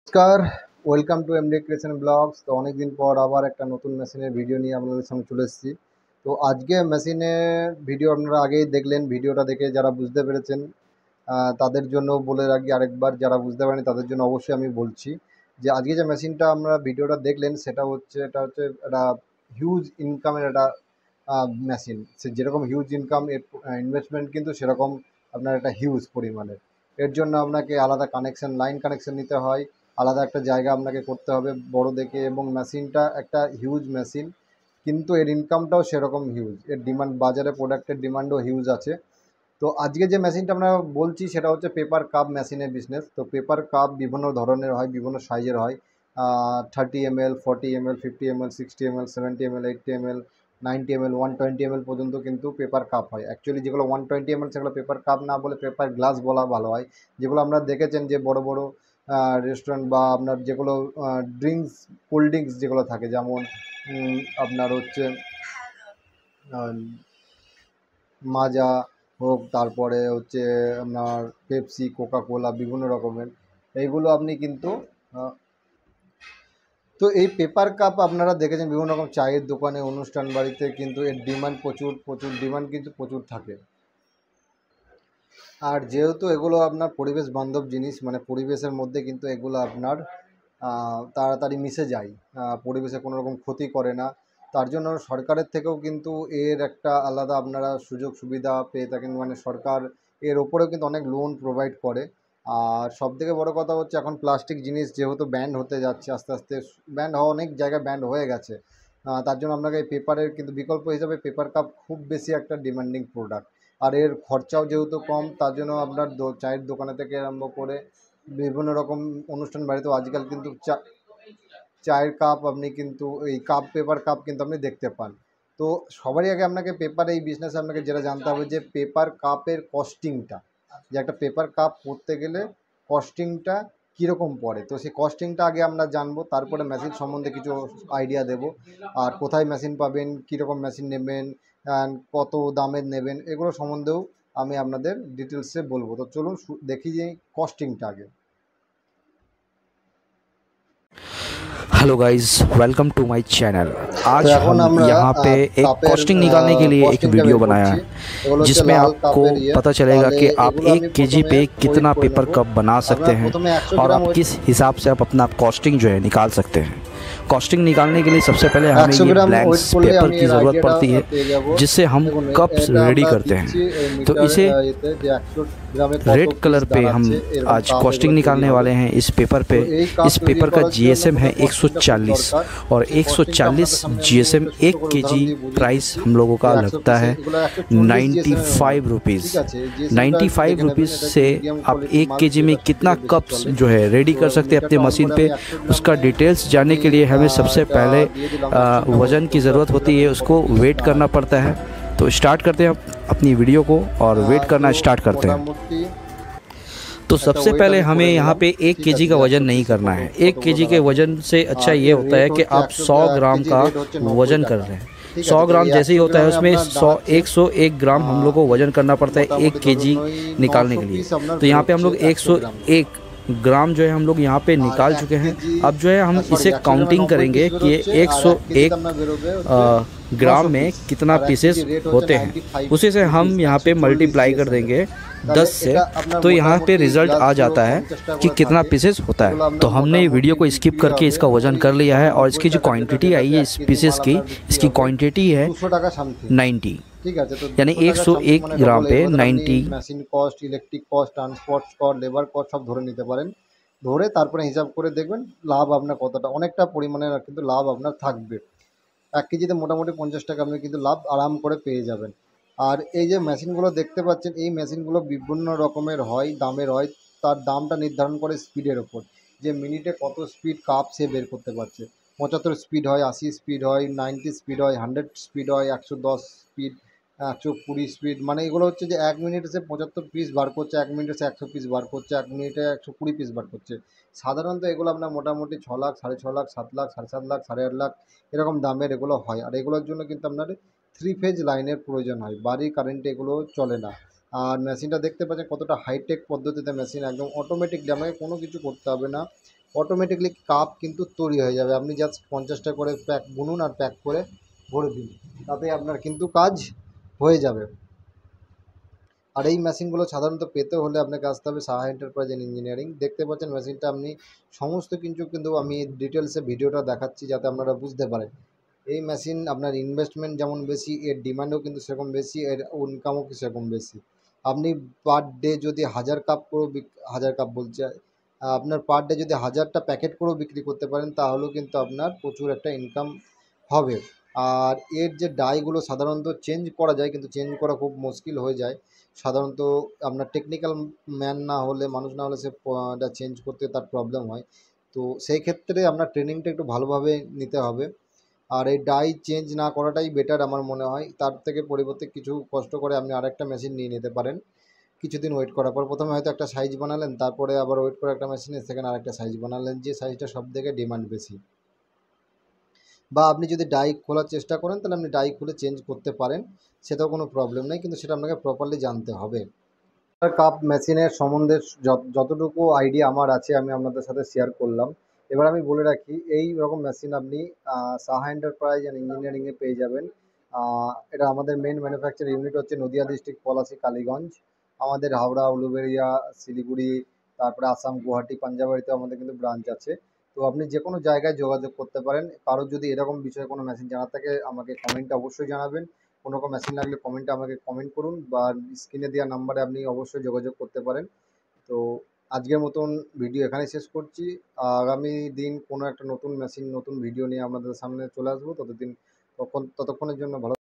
নমস্কার, welcome to MD creation blogs. তো অনেক দিন পর আবার একটা নতুন মেশিনের ভিডিও নিয়ে আপনাদের সামনে চলে এসেছি। তো আজকে মেশিনের ভিডিও আপনারা আগেই দেখলেন। ভিডিওটা দেখে যারা বুঝতে পেরেছেন তাদের জন্য বলে রাখি আরেকবার, যারা বুঝতে পারেনি তাদের জন্য অবশ্যই আমি বলছি যে আজকে যে মেশিনটা আমরা ভিডিওটা দেখলেন এটা হচ্ছে একটা হিউজ ইনকামের একটা মেশিন। সে যেরকম হিউজ ইনকাম, এর ইনভেস্টমেন্ট কিন্তু সেরকম আপনার একটা হিউজ পরিমাণের। এর জন্য আপনাকে আলাদা লাইন কানেকশন নিতে হয়, আলাদা একটা জায়গা আপনাকে করতে হবে বড় দেখে, এবং মেশিনটা একটা হিউজ মেশিন, কিন্তু এর ইনকামটাও সেরকম হিউজ। এর ডিমান্ড বাজারে, প্রোডাক্টের ডিমান্ডও হিউজ আছে। তো আজকে যে মেশিনটা আমরা বলছি সেটা হচ্ছে পেপার কাপ মেশিনের বিজনেস। তো পেপার কাপ বিভিন্ন ধরনের হয়, বিভিন্ন সাইজের হয়। 30 ml, 40 ml, 50 ml, 60 ml, 70 ml, 80 ml, 90 ml, 120 ml পর্যন্ত কিন্তু পেপার কাপ হয়। অ্যাকচুয়ালি যেগুলো 120 ml সেগুলো পেপার কাপ না বলে পেপার গ্লাস বলা ভালো হয়। যেগুলো আপনারা দেখেছেন যে বড় বড় রেস্টুরেন্ট বা আপনার যেগুলো কোল্ড ড্রিঙ্কস যেগুলো থাকে, যেমন আপনার হচ্ছে মাজা হোক, তারপরে হচ্ছে আপনার পেপসি, কোকা কোলা, বিভিন্ন রকমের এইগুলো আপনি কিন্তু তো এই পেপার কাপ আপনারা দেখেছেন বিভিন্ন রকম চায়ের দোকানে, অনুষ্ঠান বাড়িতে কিন্তু এর ডিমান্ড প্রচুর প্রচুর ডিমান্ড কিন্তু প্রচুর থাকে। আর যেহেতু এগুলো আপনার পরিবেশ বান্ধব জিনিস, মানে পরিবেশের মধ্যে কিন্তু এগুলো আপনার তাড়াতাড়ি মিশে যায়, পরিবেশে কোনো রকম ক্ষতি করে না। তার জন্য সরকারের থেকেও কিন্তু এর একটা আলাদা আপনারা সুযোগ সুবিধা পেয়ে থাকেন, মানে সরকার এর ওপরেও কিন্তু অনেক লোন প্রোভাইড করে। আর সবথেকে বড় কথা হচ্ছে এখন প্লাস্টিক জিনিস যেহেতু ব্যান্ড হতে যাচ্ছে, আস্তে আস্তে ব্যান্ড হওয়া, অনেক জায়গায় ব্যান্ড হয়ে গেছে। তার জন্য আপনাকে এই পেপারের কিন্তু বিকল্প হিসাবে পেপার কাপ খুব বেশি একটা ডিমান্ডিং প্রোডাক্ট। আর এর খরচাও যেহেতু কম, তার জন্য আপনার চায়ের দোকানে থেকে আরম্ভ করে বিভিন্ন রকম অনুষ্ঠান বাড়িতেও আজকাল কিন্তু চায়ের কাপ আপনি কিন্তু এই পেপার কাপ কিন্তু আপনি দেখতে পান। তো সবারই আগে আপনাকে এই বিজনেসে আপনাকে যেটা জানতে হবে যে পেপার কাপের কস্টিংটা, যে একটা পেপার কাপ করতে গেলে কস্টিংটা কীরকম পড়ে। তো সেই কস্টিংটা আগে আমরা জানবো, তারপরে মেশিন সম্বন্ধে কিছু আইডিয়া দেব। আর কোথায় মেশিন পাবেন, কীরকম মেশিন নেবেন, কত দামের নেবেন, এগুলো সম্বন্ধেও আমি আপনাদের ডিটেলসে বলবো। তো চলুন দেখি যে কস্টিংটা আগে। Hello guys, welcome to my channel. তো आज এখন हम আমরা यहाँ पे एक কাপের कॉस्टिंग निकालने के लिए एक কস্টিংটা वीडियो বের बनाया করছি। है এগুলো हচ্ছে जिसमें লাল आपको কাপের पता चलेगा তাহলে कि आप এগুলো আমি 1 केजी প্রথমে पे ওয়েট कितना করে पेपर নেব। कप बना सकते আপনার हैं প্রথমে 100 और গ্রাম आप ওয়েট किस हिसाब से आप अपना कॉस्टिंग जो है निकाल सकते हैं। कॉस्टिंग निकालने के लिए सबसे पहले हमें 100 ये গ্রাম ওয়েট ब्लैंक्स করলে पेपर আমি की এর ज़रूरत আইডিয়াটা पड़ती है পেয়ে যাব। जिससे हम দেখুন कप्स এটা रेडी আমরা करते দিচ্ছি हैं। तो মিটার इसे এতে যে 100 গ্রামে কত रेड পিস कलर पे हम দাঁড়াচ্ছে, এরকম आज কাপ कॉस्टिंग এগুলো तৈরি निकालने হবে। वाले हैं इस पेपर তো पे। এই কাপ इस তৈরি पेपर का করার জন্য जीएसएम है কোথায় কস্টিংটা খুব 140 দরকার। और সেই কস্টিংটা 140 আপনাদের সামনে আমি जीएसएम একটা ছোট্ট 1 করে केजी উদাহরণ দিয়ে বুঝিয়ে प्राइस দিচ্ছি। हम लोगों যে का 100 लगता পিসে है এগুলো 140 জিএসএম এর হয়। 95 रुपीज़। ঠিক আছে, এই জিএসএমটা একটু 95 দেখে নেবেন, रुपीज़ এটা একটু से মিডিয়াম आप কোয়ালিটির 1 মাল, केजी যেটা में कितना সবথেকে বেশি कप्स চলে। जो है रेडी তো कर सकते हैं अपनी মিটারটা অন मशीन করে पे। আমি 100 उसका গ্রামে डिटेल्स जानने আমি के लिए हमें सबसे এটা पहले দিয়ে দিলাম কস্টিংটা वज़न की বলতে ज़रूरत 100 होती গ্রামে है, কত उसको পিস वेट करना দাঁড়ায়। पड़ता है। तो स्टार्ट करते हैं अपनी वीडियो को और वेट তো करना स्टार्ट करते हैं। মোটামুটি तो একটা सबसे ওয়েট पहले আমি हमें করে यहाँ নিলাম। पे 1 ঠিক केजी আছে, का যে वज़न 100 नहीं পিসে करना है। 1 কতগুলো केजी के দাঁড়াবে। वज़न से अच्छा আর ये এর होता রেট है कि হচ্ছে आप 100 ग्राम কেজি का রেট হচ্ছে 90 वज़न कर টাকা। रहे हैं। ঠিক 100 আছে, তো ग्राम এই जैसे ही 100 होता है গ্রামে उसमें আপনার 100 দাঁড়াচ্ছে 101 ग्राम हम लोग को वज़न करना पड़ता है 1 মোটামুটি ধরুন केजी ওই निकालने 900 के लिए। পিস আপনার तो यहाँ पे हम বেরোচ্ছে लोग 100 গ্রামে। 101 ग्राम जो है हम लोग यहाँ पे আর निकाल 1 चुके हैं। কেজি अब जो है हम সরি इसे 100 গ্রামে काउंटिंग 90 পিস करेंगे कि ये বেরোচ্ছে, আর 1 101 কেজিতে আপনার বেরোবে হচ্ছে ग्राम 900 में পিস। कितना আর 1 पीसेस কেজি রেট হচ্ছে होते हैं, 95 उसी से हम রুপিস, यहाँ पे 140 मल्टीप्लाई कर জিএसएम এর। देंगे তাহলে 10 से। এটা আপনার तो यहाँ पे মোটামুটি रिज़ल्ट आ গ্লাসগুলো जाता है 50 টাকা कि করে कितना থাকে। पीसेस होता এগুলো है। আপনার तो हमने মোটামুটি वीडियो को स्किप বিক্রি करके হবে इसका वज़न ওই कर लिया है और 90 इसकी जो টাকা, क्वांटिटी आई है 1 इस কেজি पीसेस মাল की, আপনার বিক্রি इसकी হবে क्वांटिटी है 200 টাকা সামথিং। 90, ঠিক আছে, তো यानी 200 টাকা সামথিং 101 মানে ग्राम ডবল। पे এর মধ্যে আপনি 90। Machine cost, electric cost, transport cost, labour cost সব ধরে নিতে পারেন। ধরে তারপরে হিসাব করে দেখবেন লাভ আপনার কতটা, অনেকটা পরিমাণের কিন্তু লাভ আপনার থাকবে। 1 কেজিতে মোটামুটি 50 টাকা আপনি কিন্তু লাভ আরাম করে পেয়ে যাবেন। আর এই যে মেশিনগুলো দেখতে পাচ্ছেন, এই মেশিনগুলো বিভিন্ন রকমের হয়, দামের হয়। তার দামটা নির্ধারণ করে স্পিডের ওপর, যে মিনিটে কত স্পিড কাপ সে বের করতে পারছে। 75 স্পিড হয়, 80 স্পিড হয়, 90 স্পিড হয়, 100 স্পিড হয়, 110 স্পিড, 120 স্পিড। মানে এগুলো হচ্ছে যে 1 মিনিটে সে 75 পিস বার করছে, 1 মিনিটে সে 100 পিস বার করছে, 1 মিনিটে 120 পিস বার করছে। সাধারণত এগুলো আপনার মোটামুটি 6 লাখ, 6.5 লাখ, 7 লাখ, 7.5 লাখ, 8.5 লাখ এরকম দামের এগুলো হয়। আর এগুলোর জন্য কিন্তু আপনার 3 ফেজ লাইনের প্রয়োজন হয়, বাড়ির কারেন্টে এগুলো চলে না। আর মেশিনটা দেখতে পাচ্ছেন কতটা হাইটেক পদ্ধতিতে মেশিন, একদম অটোমেটিক, আমাকে কোনো কিছু করতে হবে না। অটোমেটিকলি কাপ কিন্তু তৈরি হয়ে যাবে। আপনি জাস্ট 50টা করে প্যাক বুনুন আর প্যাক করে ভরে দিন, তাতে আপনার কিন্তু কাজ হয়ে যাবে। আর এই মেশিনগুলো সাধারণত পেতে হলে আপনাকে আসতে হবে সাহা এন্টারপ্রাইজ অ্যান্ড ইঞ্জিনিয়ারিং। দেখতে পাচ্ছেন মেশিনটা আপনি সমস্ত কিছু কিন্তু আমি ডিটেলসে ভিডিওটা দেখাচ্ছি যাতে আপনারা বুঝতে পারেন। এই মেশিন আপনার ইনভেস্টমেন্ট যেমন বেশি, এর ডিমান্ডও কিন্তু সেরকম বেশি, এর ইনকামও সেরকম বেশি। আপনি পার ডে যদি 1000 কাপ করেও 1000 কাপ বলছি, আপনার পার ডে যদি 1000টা প্যাকেট করেও বিক্রি করতে পারেন তাহলেও কিন্তু আপনার প্রচুর একটা ইনকাম হবে। আর এর যে ডাইগুলো সাধারণত চেঞ্জ করা যায়, কিন্তু চেঞ্জ করা খুব মুশকিল হয়ে যায়। সাধারণত আপনার টেকনিক্যাল ম্যান না হলে, মানুষ না হলে সে এটা চেঞ্জ করতে তার প্রবলেম হয়। তো সেই ক্ষেত্রে আপনার ট্রেনিংটা একটু ভালোভাবে নিতে হবে। আর এই ডাই চেঞ্জ না করাটাই বেটার আমার মনে হয়। তার থেকে পরিবর্তে কিছু কষ্ট করে আপনি আরেকটা মেশিন নিয়ে নিতে পারেন। কিছুদিন ওয়েট করার পর প্রথমে হয়তো একটা সাইজ বানালেন, তারপরে আবার ওয়েট করে একটা মেশিনে সেখানে আরেকটা সাইজ বানালেন, যে সাইজটা সব থেকে ডিমান্ড বেশি। বা আপনি যদি ডাই খোলার চেষ্টা করেন তাহলে আপনি ডাই খুলে চেঞ্জ করতে পারেন, সেটাও কোনো প্রবলেম নেই, কিন্তু সেটা আপনাকে প্রপারলি জানতে হবে। কাপ মেশিনের সম্বন্ধে যতটুকু আইডিয়া আমার আছে আমি আপনাদের সাথে শেয়ার করলাম। এবার আমি বলে রাখি, এই রকম মেশিন আপনি সাহা এন্টারপ্রাইজ অ্যান্ড ইঞ্জিনিয়ারিংয়ে পেয়ে যাবেন। এটা আমাদের মেন ম্যানুফ্যাকচার ইউনিট হচ্ছে নদিয়া ডিস্ট্রিক্ট, পলাশী, কালীগঞ্জ। আমাদের হাওড়া, উলুবেড়িয়া, শিলিগুড়ি, তারপরে আসাম, গুয়াহাটি, পাঞ্জাবাড়িতেও আমাদের কিন্তু ব্রাঞ্চ আছে। তো আপনি যে কোনো জায়গায় যোগাযোগ করতে পারেন। কারোর যদি এরকম বিষয়ে কোনো মেশিন জানার থাকে আমাকে কমেন্টে অবশ্যই জানাবেন। কোনো রকম মেশিন লাগলে কমেন্টে আমাকে কমেন্ট করুন, বা স্ক্রিনে দেওয়া নাম্বারে আপনি অবশ্যই যোগাযোগ করতে পারেন। তো আজকের মতন ভিডিও এখানেই শেষ করছি। আগামী দিন কোনো একটা নতুন মেশিন, নতুন ভিডিও নিয়ে আপনাদের সামনে চলে আসবো। ততক্ষণের জন্য ভালো